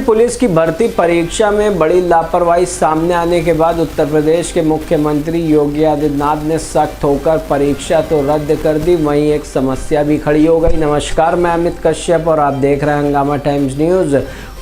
Police की भर्ती परीक्षा में बड़ी लापरवाही सामने आने के बाद उत्तर प्रदेश के मुख्यमंत्री योगी आदित्यनाथ ने सख्त होकर परीक्षा तो रद्द कर दी, वहीं एक समस्या भी खड़ी हो गई। नमस्कार, मैं अमित कश्यप और आप देख रहे हैं हंगामा टाइम्स न्यूज़।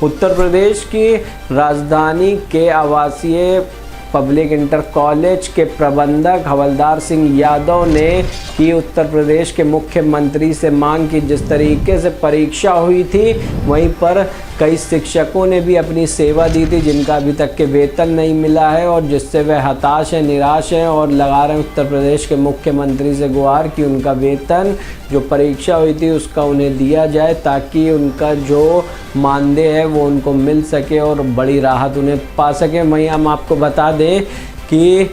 उत्तर प्रदेश की राजधानी के आवासीय पब्लिक इंटर कॉलेज के प्रबंधक हवलदार सिंह यादव ने की उत्तर प्रदेश के मुख्यमंत्री से मांग की। जिस तरीके से परीक्षा हुई थी वहीं पर कई शिक्षकों ने भी अपनी सेवा दी थी जिनका अभी तक के वेतन नहीं मिला है और जिससे वे हताश हैं, निराश हैं और लगा रहे हैं उत्तर प्रदेश के मुख्यमंत्री से गुहार कि उनका वेतन जो परीक्षा हुई थी उसका उन्हें दिया जाए ताकि उनका जो मानदेय है वो उनको मिल सके और बड़ी राहत उन्हें पा सके। वहीं हम आपको बता दें कि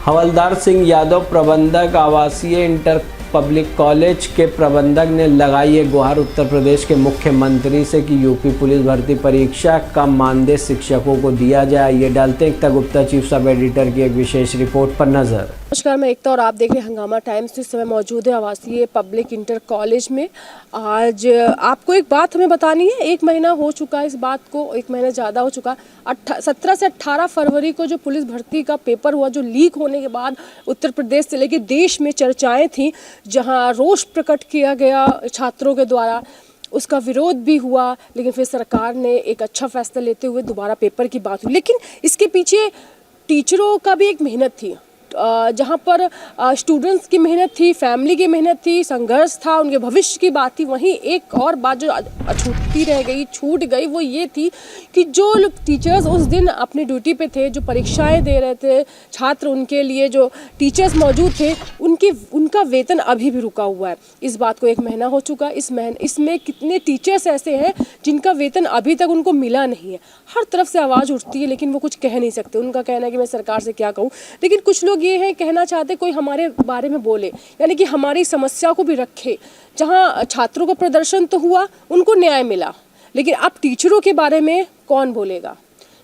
हवलदार सिंह यादव प्रबंधक आवासीय इंटर पब्लिक कॉलेज के प्रबंधक ने लगाई है गुहार उत्तर प्रदेश के मुख्यमंत्री से कि यूपी पुलिस भर्ती परीक्षा का मानदेय शिक्षकों को दिया जाए। ये डालते हैं एकता गुप्ता, चीफ सब एडिटर की एक विशेष रिपोर्ट पर नजर। नमस्कार, मैं एकता और आप देख रहे हैं हंगामा टाइम्स। इस समय मौजूद है आवासीय पब्लिक इंटर कॉलेज में। आज आपको एक बात हमें बतानी है। 1 महीना हो चुका है इस बात को, 1 महीना ज़्यादा हो चुका। 17 से 18 फरवरी को जो पुलिस भर्ती का पेपर हुआ, जो लीक होने के बाद उत्तर प्रदेश से लेकर देश में चर्चाएं थी, जहां रोष प्रकट किया गया छात्रों के द्वारा, उसका विरोध भी हुआ, लेकिन फिर सरकार ने एक अच्छा फैसला लेते हुए दोबारा पेपर की बात हुई। लेकिन इसके पीछे टीचरों का भी एक मेहनत थी, जहाँ पर स्टूडेंट्स की मेहनत थी, फैमिली की मेहनत थी, संघर्ष था, उनके भविष्य की बात थी। वहीं एक और बात जो छूट गई वो ये थी कि जो लोग टीचर्स उस दिन अपनी ड्यूटी पे थे, जो परीक्षाएं दे रहे थे छात्र, उनके लिए जो टीचर्स मौजूद थे, उनका वेतन अभी भी रुका हुआ है। इस बात को 1 महीना हो चुका। इसमें कितने टीचर्स ऐसे हैं जिनका वेतन अभी तक उनको मिला नहीं है। हर तरफ से आवाज़ उठती है लेकिन वो कुछ कह नहीं सकते। उनका कहना है कि मैं सरकार से क्या कहूँ, लेकिन कुछ लोग ये है कहना चाहते कोई हमारे बारे में बोले, यानी कि हमारी समस्या को भी रखे। जहाँ छात्रों का प्रदर्शन तो हुआ, उनको न्याय मिला, लेकिन अब टीचरों के बारे में कौन बोलेगा?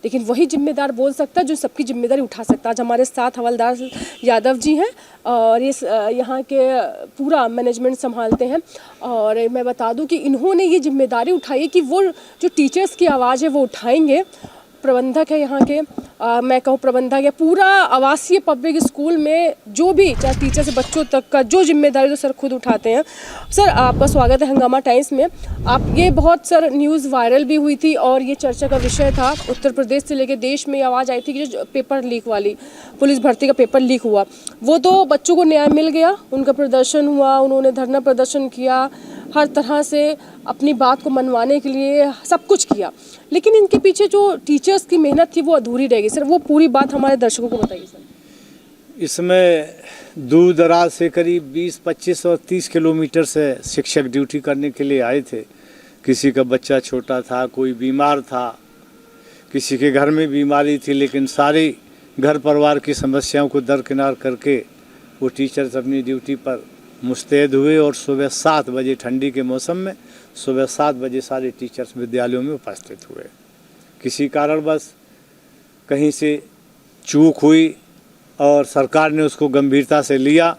लेकिन वही जिम्मेदार बोल सकता है जो सबकी जिम्मेदारी उठा सकता है। आज हमारे साथ हवलदार यादव जी हैं और ये यहाँ के पूरा मैनेजमेंट संभालते हैं। और मैं बता दूं कि इन्होंने ये जिम्मेदारी उठाई है कि वो जो टीचर्स की आवाज़ है वो उठाएंगे। प्रबंधक है यहाँ के, मैं कहूँ प्रबंधक है, पूरा आवासीय पब्लिक स्कूल में जो भी, चाहे टीचर से बच्चों तक का जो जिम्मेदारी तो सर खुद उठाते हैं। सर, आपका स्वागत है हंगामा टाइम्स में। आप ये बहुत सर न्यूज़ वायरल भी हुई थी और ये चर्चा का विषय था। उत्तर प्रदेश से लेकर देश में आवाज़ आई थी कि जो पेपर लीक वाली पुलिस भर्ती का पेपर लीक हुआ, वो तो बच्चों को न्याय मिल गया, उनका प्रदर्शन हुआ, उन्होंने धरना प्रदर्शन किया, हर तरह से अपनी बात को मनवाने के लिए सब कुछ किया, लेकिन इनके पीछे जो टीचर्स की मेहनत थी वो अधूरी रह गई। सर, वो पूरी बात हमारे दर्शकों को बताइए सर। इसमें दूर दराज से करीब 20, 25 और 30 किलोमीटर से शिक्षक ड्यूटी करने के लिए आए थे। किसी का बच्चा छोटा था, कोई बीमार था, किसी के घर में बीमारी थी, लेकिन सारी घर परिवार की समस्याओं को दरकिनार करके वो टीचर्स अपनी ड्यूटी पर मुस्तैद हुए और सुबह 7 बजे, ठंडी के मौसम में सुबह 7 बजे सारे टीचर्स विद्यालयों में उपस्थित हुए। किसी कारणवश कहीं से चूक हुई और सरकार ने उसको गंभीरता से लिया,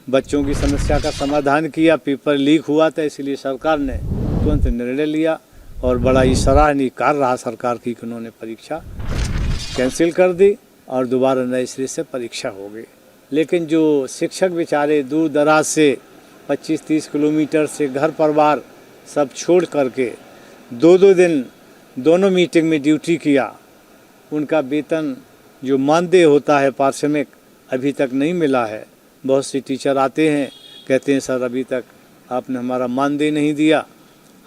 बच्चों की समस्या का समाधान किया। पेपर लीक हुआ था, इसलिए सरकार ने तुरंत निर्णय लिया और बड़ा ही सराहनीय कार्य रहा सरकार की कि उन्होंने परीक्षा कैंसिल कर दी और दोबारा नए सिरे से परीक्षा हो गई। लेकिन जो शिक्षक बेचारे दूर दराज से 25-30 किलोमीटर से घर परिवार सब छोड़ करके 2-2 दिन दोनों मीटिंग में ड्यूटी किया, उनका वेतन जो मानदेय होता है पारिश्रमिक अभी तक नहीं मिला है। बहुत से टीचर आते हैं, कहते हैं सर अभी तक आपने हमारा मानदेय नहीं दिया।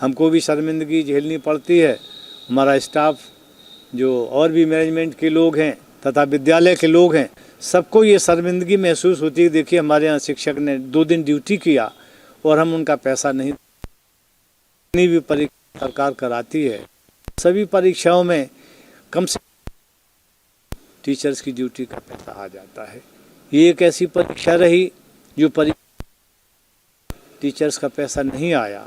हमको भी शर्मिंदगी झेलनी पड़ती है। हमारा स्टाफ जो और भी मैनेजमेंट के लोग हैं तथा विद्यालय के लोग हैं, सबको ये शर्मिंदगी महसूस होती है। देखिए, हमारे यहाँ शिक्षक ने 2 दिन ड्यूटी किया और हम उनका पैसा नहीं भी परीक्षा सरकार कराती है। सभी परीक्षाओं में कम से टीचर्स की ड्यूटी का पैसा आ जाता है। ये एक ऐसी परीक्षा रही जो टीचर्स का पैसा नहीं आया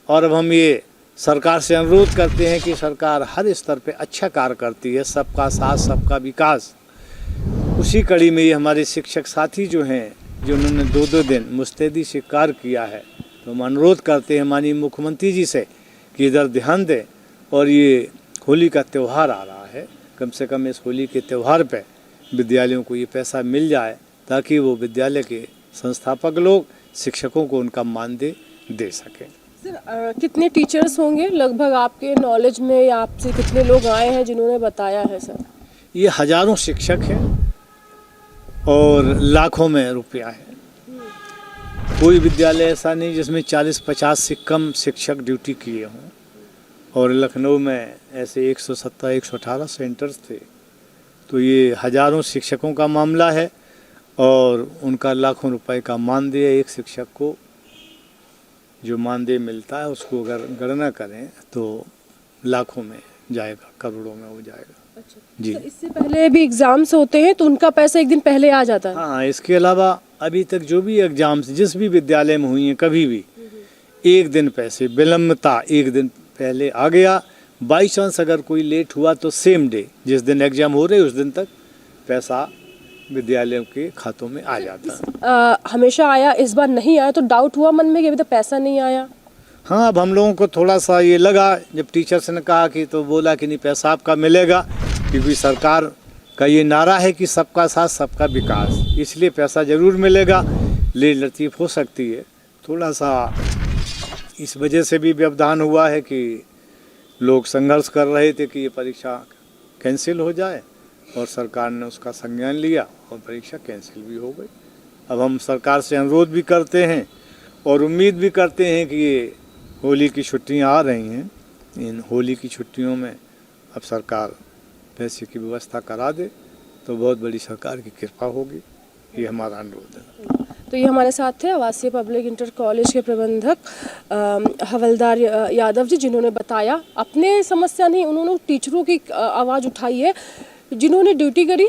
और अब हम ये सरकार से अनुरोध करते हैं कि सरकार हर स्तर पे अच्छा कार्य करती है, सबका साथ सबका विकास। उसी कड़ी में ये हमारे शिक्षक साथी जो हैं, जो उन्होंने 2-2 दिन मुस्तैदी से कार्य किया है, तो हम अनुरोध करते हैं माननीय मुख्यमंत्री जी से कि इधर ध्यान दें और ये होली का त्यौहार आ रहा है, कम से कम इस होली के त्यौहार पे विद्यालयों को ये पैसा मिल जाए ताकि वो विद्यालय के संस्थापक लोग शिक्षकों को उनका मानदेय दे सकें। सर कितने टीचर्स होंगे लगभग आपके नॉलेज में, या आपसे कितने लोग आए हैं जिन्होंने बताया है सर? ये हजारों शिक्षक हैं और लाखों में रुपया है। कोई विद्यालय ऐसा नहीं जिसमें 40-50 से कम शिक्षक ड्यूटी किए हों, और लखनऊ में ऐसे 117-118 सेंटर्स थे। तो ये हजारों शिक्षकों का मामला है और उनका लाखों रुपए का मानदेय, एक शिक्षक को जो मानदेय मिलता है उसको अगर गणना करें तो लाखों में जाएगा, करोड़ों में हो जाएगा। अच्छा जी। सर, इससे पहले भी एग्जाम्स होते हैं तो उनका पैसा एक दिन पहले आ जाता है? हाँ, इसके अलावा अभी तक जो भी एग्जाम्स जिस भी विद्यालय में हुई हैं कभी भी एक दिन पैसे विलंबता एक दिन पहले आ गया। बाई चांस अगर कोई लेट हुआ तो सेम डे जिस दिन एग्जाम हो रहे उस दिन तक पैसा विद्यालयों के खातों में आ जाता है। हमेशा आया, इस बार नहीं आया तो डाउट हुआ मन में कि अभी तक पैसा नहीं आया? हाँ, अब हम लोगों को थोड़ा सा ये लगा जब टीचर्स ने कहा कि, तो बोला कि नहीं पैसा आपका मिलेगा, क्योंकि सरकार का ये नारा है कि सबका साथ सबका विकास, इसलिए पैसा ज़रूर मिलेगा। लेट लतीफ़ हो सकती है, थोड़ा सा इस वजह से भी व्यवधान हुआ है कि लोग संघर्ष कर रहे थे कि ये परीक्षा कैंसिल हो जाए, और सरकार ने उसका संज्ञान लिया और परीक्षा कैंसिल भी हो गई। अब हम सरकार से अनुरोध भी करते हैं और उम्मीद भी करते हैं कि ये होली की छुट्टियां आ रही हैं, इन होली की छुट्टियों में अब सरकार पैसे की व्यवस्था करा दे तो बहुत बड़ी सरकार की कृपा होगी। ये हमारा अनुरोध है। तो ये हमारे साथ थे आवासीय पब्लिक इंटर कॉलेज के प्रबंधक हवलदार यादव जी, जिन्होंने बताया अपने समस्या नहीं, उन्होंने टीचरों की आवाज़ उठाई है जिन्होंने ड्यूटी करी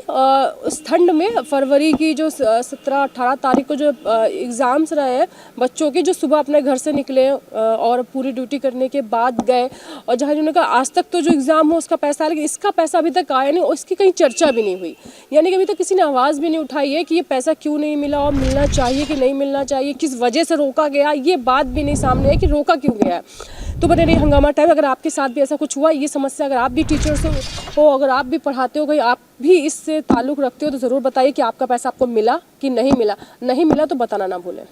उस ठंड में। फरवरी की जो 17-18 तारीख को जो एग्ज़ाम्स रहे हैं बच्चों के, जो सुबह अपने घर से निकले और पूरी ड्यूटी करने के बाद गए, और जहाँ जिन्होंने कहा आज तक तो जो एग्ज़ाम हो उसका पैसा, लेकिन इसका पैसा अभी तक आया नहीं और इसकी कहीं चर्चा भी नहीं हुई। यानी कि अभी तक किसी ने आवाज़ भी नहीं उठाई है कि ये पैसा क्यों नहीं मिला और मिलना चाहिए कि नहीं मिलना चाहिए, किस वजह से रोका गया, ये बात भी नहीं सामने है कि रोका क्यों गया है। तो बने रही हंगामा टाइम। अगर आपके साथ भी ऐसा कुछ हुआ, ये समस्या, अगर आप भी टीचर्स हो, अगर आप भी पढ़ाते हो, कहीं आप भी इससे ताल्लुक़ रखते हो, तो ज़रूर बताइए कि आपका पैसा आपको मिला कि नहीं मिला। नहीं मिला तो बताना ना भूलें।